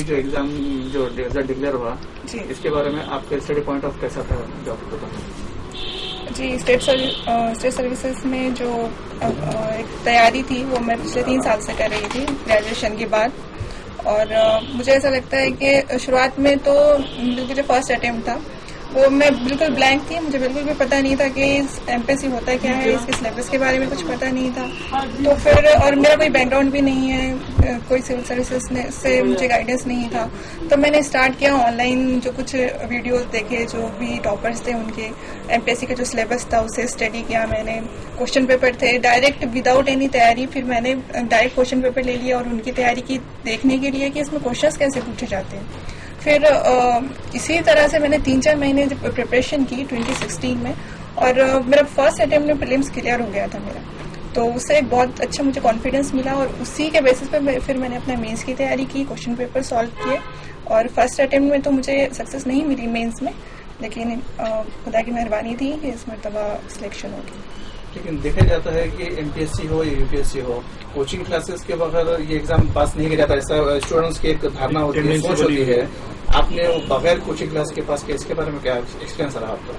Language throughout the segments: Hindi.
अभी जो एग्जाम जो रिजल्ट डिक्लेयर हुआ इसके बारे में आपका स्टडी पॉइंट ऑफ कैसा था जॉब बताओ। जी, स्टेट सर्विसेज में जो एक तैयारी थी वो मैं पिछले 3 साल से कर रही थी ग्रेजुएशन के बाद। और मुझे ऐसा लगता है कि शुरुआत में तो बिल्कुल जो फर्स्ट अटेम्प्ट था वो मैं बिल्कुल ब्लैंक थी, मुझे बिल्कुल भी पता नहीं था कि एमपीएससी होता क्या है, इसके सिलेबस के बारे में कुछ पता नहीं था। तो फिर और मेरा कोई बैकग्राउंड भी नहीं है, कोई सिविल सर्विसेज से मुझे गाइडेंस नहीं था। तो मैंने स्टार्ट किया ऑनलाइन जो कुछ वीडियोस देखे, जो भी टॉपर्स थे उनके एमपीएससी का जो सिलेबस था उसे स्टडी किया मैंने। क्वेश्चन पेपर थे डायरेक्ट विदाउट एनी तैयारी, फिर मैंने डायरेक्ट क्वेश्चन पेपर ले लिया और उनकी तैयारी की देखने के लिए कि इसमें क्वेश्चंस कैसे पूछे जाते हैं। फिर इसी तरह से मैंने 3-4 महीने प्रिपरेशन की 2016 में, और मेरा फर्स्ट अटेम्प्ट में प्रीलिम्स क्लियर हो गया था मेरा। तो उससे एक बहुत अच्छा मुझे कॉन्फिडेंस मिला और उसी के बेसिस पे फिर मैंने अपना मेंस की तैयारी की, क्वेश्चन पेपर सॉल्व किए। और फर्स्ट अटेम्प्ट में तो मुझे सक्सेस नहीं मिली मेंस में, लेकिन खुदा की मेहरबानी थी कि इस मरतबा सिलेक्शन हो गई। लेकिन देखा जाता है कि एमपीएससी हो या यूपीएससी हो, कोचिंग क्लासेस के बगैर ये एग्जाम पास नहीं किया जाता, ऐसा स्टूडेंट्स की एक धारणा होती है, सोच होती है। आपने बगैर कोचिंग क्लास के पास किया, इसके बारे में क्या एक्सपीरियंस रहा आपका?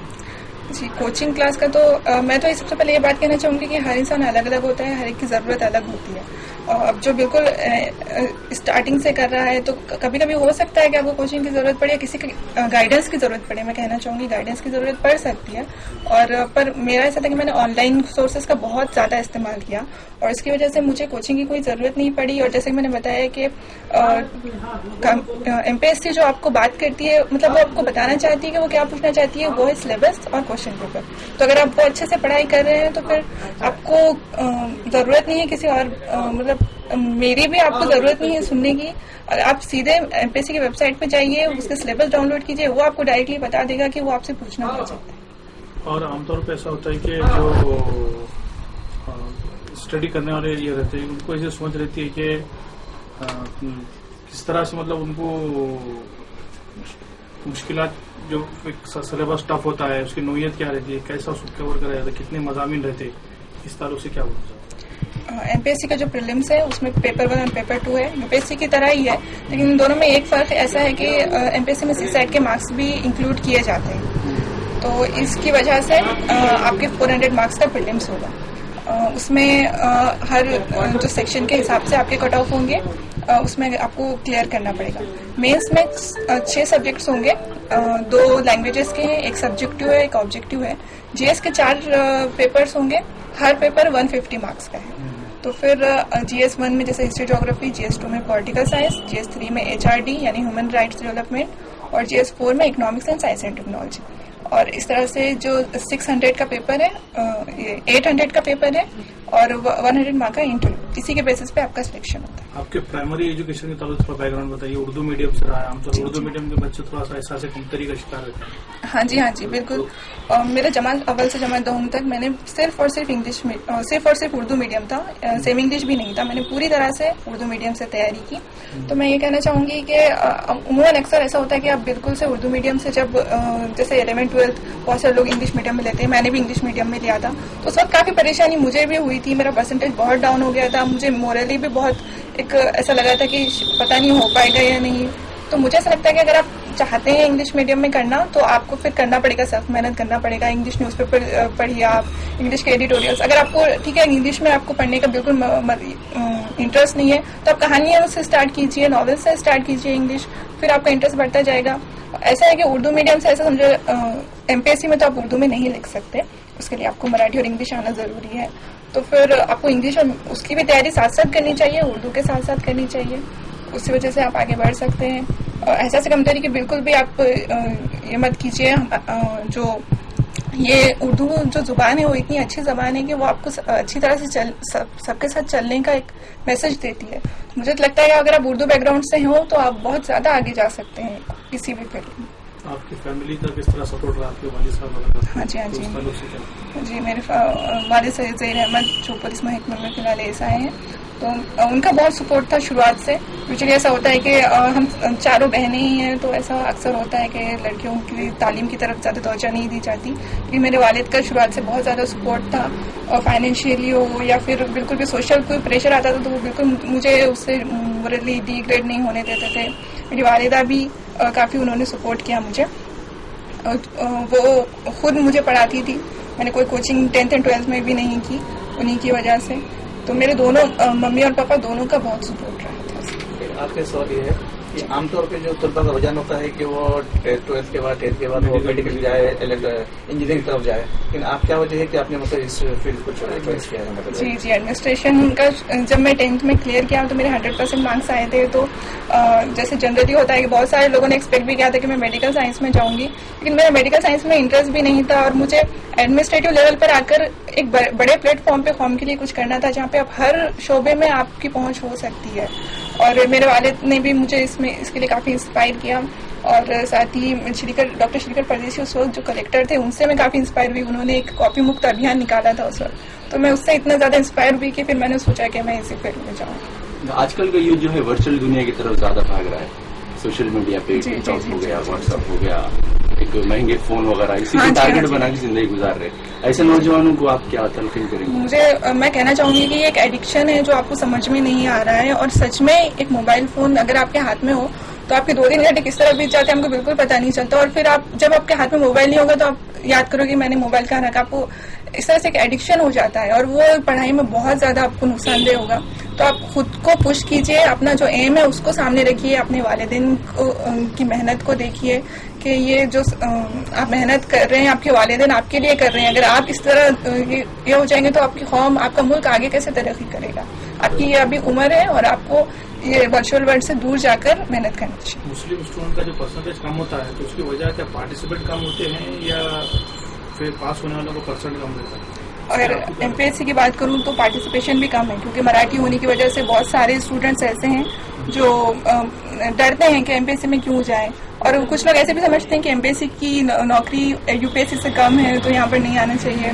जी, कोचिंग क्लास का तो मैं तो सबसे पहले ये बात कहना चाहूंगी कि हर इंसान अलग अलग होता है, हर एक की ज़रूरत अलग होती है। अब जो बिल्कुल स्टार्टिंग से कर रहा है तो कभी कभी हो सकता है कि आपको कोचिंग की ज़रूरत पड़े या किसी की गाइडेंस की ज़रूरत पड़े। मैं कहना चाहूँगी गाइडेंस की ज़रूरत पड़ सकती है। और पर मेरा ऐसा था कि मैंने ऑनलाइन सोर्सेज का बहुत ज़्यादा इस्तेमाल किया और इसकी वजह से मुझे कोचिंग की कोई ज़रूरत नहीं पड़ी। और जैसे कि मैंने बताया कि एमपीएससी जो आपको बात करती है, मतलब वो आपको बताना चाहती है कि वो क्या पूछना चाहती है, वो है सिलेबस और क्वेश्चन पेपर। तो अगर आप वो अच्छे से पढ़ाई कर रहे हैं तो फिर आपको ज़रूरत नहीं है किसी और, मतलब मेरी भी आपको ज़रूरत नहीं है सुनने की। आप सीधे एमपीएससी की वेबसाइट पे जाइए, उसका सिलेबस डाउनलोड कीजिए, वो आपको डायरेक्टली बता देगा कि वो आपसे पूछना क्या चाहता है। और आमतौर पर ऐसा होता है कि जो स्टडी करने वाले ये रहते हैं उनको ऐसी सोच रहती है कि किस तरह से मतलब उनको मुश्किलात जो सिलेबस टफ होता है उसकी नोयत क्या रहती है, कैसा उसको कवर करा जाता है, कितने मज़ामीन रहते हैं, इस तरह से क्या होता है? एमपीएससी का जो प्रीलिम्स है उसमें पेपर 1 और पेपर 2 है, यूपीएससी की तरह ही है, लेकिन इन दोनों में एक फ़र्क ऐसा है कि एमपीएससी में सीसैट के मार्क्स भी इंक्लूड किए जाते हैं। तो इसकी वजह से आपके 400 मार्क्स का प्रीलिम्स होगा। उसमें हर जो सेक्शन के हिसाब से आपके कट ऑफ होंगे, उसमें आपको क्लियर करना पड़ेगा। मेंस में 6 सब्जेक्ट्स होंगे, 2 लैंग्वेजेस के हैं, एक सब्जेक्टिव है, एक ऑब्जेक्टिव है। जीएस के 4 पेपर्स होंगे, हर पेपर 150 मार्क्स का है। तो फिर जीएस 1 में जैसे हिस्ट्री ज्योग्राफी, जीएस 2 में पॉलिटिकल साइंस, जीएस 3 में एचआरडी यानी ह्यूमन राइट्स डेवलपमेंट, और जीएस 4 में economics and science and technology. और इस तरह से जो 600 का पेपर है, 800 का पेपर है और 100 मार्क का इंटरव्यू, इसी के बेसिस पे आपका सिलेक्शन होता है। आपके प्राइमरी एजुकेशन के ताल्लुक से बैकग्राउंड बताइए। उर्दू मीडियम से रहा है, आमतौर उर्दू मीडियम के बच्चे थोड़ा सा ऐसा से कमतरी का शिकार रहते हैं। हाँ जी बिल्कुल। मेरा जमात अव्वल से जमात 2 तक मैंने सिर्फ और सिर्फ उर्दू मीडियम था, सेम इंग्लिश भी नहीं था। मैंने पूरी तरह से उर्दू मीडियम से तैयारी की। तो मैं ये कहना चाहूंगी कि अमूमन अक्सर ऐसा होता है कि आप बिल्कुल से उर्दू मीडियम से जब जैसे 11th-12th बहुत सारे लोग इंग्लिश मीडियम में लेते हैं, मैंने भी इंग्लिश मीडियम में लिया था। तो उस वक्त काफ़ी परेशानी मुझे भी हुई थी, मेरा परसेंटेज बहुत डाउन हो गया था, मुझे मोरली भी बहुत एक ऐसा लगा था कि पता नहीं हो पाएगा या नहीं। तो मुझे ऐसा लगता है कि अगर आप चाहते हैं इंग्लिश मीडियम में करना तो आपको फिर करना पड़ेगा, सख्त मेहनत करना पड़ेगा। इंग्लिश न्यूज़पेपर पढ़िए आप, इंग्लिश के एडिटोरियल्स। अगर आपको ठीक है इंग्लिश में आपको पढ़ने का बिल्कुल इंटरेस्ट नहीं है तो आप कहानियों से स्टार्ट कीजिए, नॉवेल से स्टार्ट कीजिए इंग्लिश, फिर आपका इंटरेस्ट बढ़ता जाएगा। ऐसा है कि उर्दू मीडियम से ऐसा समझो, एमपीएससी में तो आप उर्दू में नहीं लिख सकते, उसके लिए आपको मराठी और इंग्लिश आना ज़रूरी है। तो फिर आपको इंग्लिश और उसकी भी तैयारी साथ साथ करनी चाहिए, उर्दू के साथ साथ करनी चाहिए। उसी वजह से आप आगे बढ़ सकते हैं। ऐसा से कमतरी कि बिल्कुल भी आप ये मत कीजिए। जो ये उर्दू जो जुबान है वो इतनी अच्छी ज़बान है कि वो आपको अच्छी तरह से सबके साथ चलने का एक मैसेज देती है। मुझे तो लगता है कि अगर आप उर्दू बैकग्राउंड से हो तो आप बहुत ज़्यादा आगे जा सकते हैं किसी भी फील्ड में। आपकी फैमिली का किस तरह सपोर्ट रहा, आपके वालिद साहब? हाँ जी मेरे वालिद सैयद ज़हीर अहमद जो पुलिस महकमे में फिलहाल एस आए हैं, तो उनका बहुत सपोर्ट था शुरुआत से। यूजुअली ऐसा होता है कि हम 4 बहनें ही हैं, तो ऐसा अक्सर होता है कि लड़कियों की तालीम की तरफ ज़्यादा तवज्जो नहीं दी जाती। लेकिन मेरे वालिद का शुरुआत से बहुत ज़्यादा सपोर्ट था, और फाइनेंशियली हो या फिर बिल्कुल भी सोशल कोई प्रेशर आता था तो वो बिल्कुल मुझे उससे मोरली डिग्रेड नहीं होने देते थे। मेरी वालिदा भी काफ़ी उन्होंने सपोर्ट किया मुझे। वो खुद मुझे पढ़ाती थी, मैंने कोई कोचिंग 10th एंड 12th में भी नहीं की उन्हीं की वजह से। तो मेरे दोनों मम्मी और पापा दोनों का बहुत सपोर्ट रहा था। आपके सवाल ये है कि आमतौर पे जो तलबा का रुझान होता है कि वो 12th के बाद वो मेडिकल जाए, इंजीनियरिंग की तरफ जाए, लेकिन आप क्या वजह है कि आपने मतलब इस फील्ड को चॉइस किया है? मतलब जी एडमिनिस्ट्रेशन का जब मैं 10th में क्लियर किया तो मेरे 100% मार्क्स आए थे। तो जैसे जनरली होता है कि बहुत सारे लोगों ने एक्सपेक्ट भी किया था कि मैं मेडिकल साइंस में जाऊंगी, लेकिन मेरा मेडिकल साइंस में इंटरेस्ट भी नहीं था और मुझे एडमिनिस्ट्रेटिव लेवल पर आकर एक बड़े प्लेटफॉर्म पे कौम के लिए कुछ करना था, जहाँ पे आप हर शोबे में आपकी पहुंच हो सकती है। और मेरे वालिद ने भी मुझे इसके लिए काफ़ी इंस्पायर किया और साथ ही डॉक्टर श्रीकर परदेसी उस वक्त जो कलेक्टर थे उनसे मैं काफ़ी इंस्पायर हुई। उन्होंने एक कॉपी मुक्त अभियान निकाला था उस वक्त, तो मैं उससे इतना ज़्यादा इंस्पायर हुई कि फिर मैंने सोचा कि मैं इसी फील्ड में जाऊँ। आजकल का यूथ जो है वर्चुअल दुनिया की तरफ ज्यादा भाग रहा है, सोशल मीडिया पे टिकटॉक हो गया, व्हाट्सएप हो गया, एक महंगे फोन वगैरह इसी को टारगेट बना के जिंदगी गुजार रहे। ऐसे नौजवानों को आप क्या तलकीन करेंगे? मैं कहना चाहूंगी कि एक एडिक्शन है जो आपको समझ में नहीं आ रहा है और सच में एक मोबाइल फोन अगर आपके हाथ में हो तो आपके 2-3 घंटे किस तरह बीत जाते हैं हमको बिल्कुल पता नहीं चलता। और फिर आप जब आपके हाथ में मोबाइल नहीं होगा तो आप याद करोगे मैंने मोबाइल कहाँ रखा, आपको इस तरह से एक एडिक्शन हो जाता है और वो पढ़ाई में बहुत ज्यादा आपको नुकसानदेह होगा। तो आप खुद को पुश कीजिए, अपना जो एम है उसको सामने रखिए, अपने वालिदैन की मेहनत को देखिए कि ये जो आप मेहनत कर रहे हैं आपके वालिदैन आपके लिए कर रहे हैं। अगर आप इस तरह ये हो जाएंगे तो आपकी कौम, आपका मुल्क आगे कैसे तरक्की करेगा? आपकी ये अभी उम्र है और आपको ये वर्चुअल वर्ल्ड से दूर जाकर मेहनत करनी चाहिए। मुस्लिम स्टूडेंट का जो परसेंटेज कम होता है तो उसकी वजह क्या पार्टिसिपेट कम होते हैं या फिर पास होने वालों को परसेंट कम रहता है? अगर एमपीएससी की बात करूं तो पार्टिसिपेशन भी कम है, क्योंकि मराठी होने की वजह से बहुत सारे स्टूडेंट्स ऐसे हैं जो डरते हैं कि एमपीएससी में क्यों जाएं, और कुछ लोग ऐसे भी समझते हैं कि एमपीएससी की नौकरी यूपीएससी से कम है तो यहाँ पर नहीं आना चाहिए।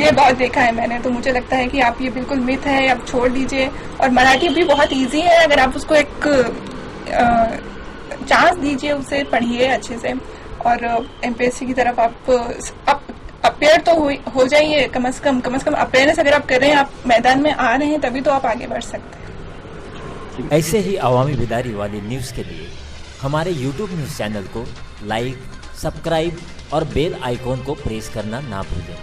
ये बहुत देखा है मैंने, तो मुझे लगता है कि आप ये बिल्कुल मिथ है, आप छोड़ दीजिए। और मराठी भी बहुत ईजी है, अगर आप उसको एक चांस दीजिए, उसे पढ़िए अच्छे से और एमपीएससी की तरफ आप अपेयर तो हो जाइए। कम से कम अपेयरनेस अगर आप कर रहे हैं, आप मैदान में आ रहे हैं, तभी तो आप आगे बढ़ सकते हैं। ऐसे ही अवामी बेदारी वाली न्यूज़ के लिए हमारे YouTube न्यूज़ चैनल को लाइक, सब्सक्राइब और बेल आइकॉन को प्रेस करना ना भूलें।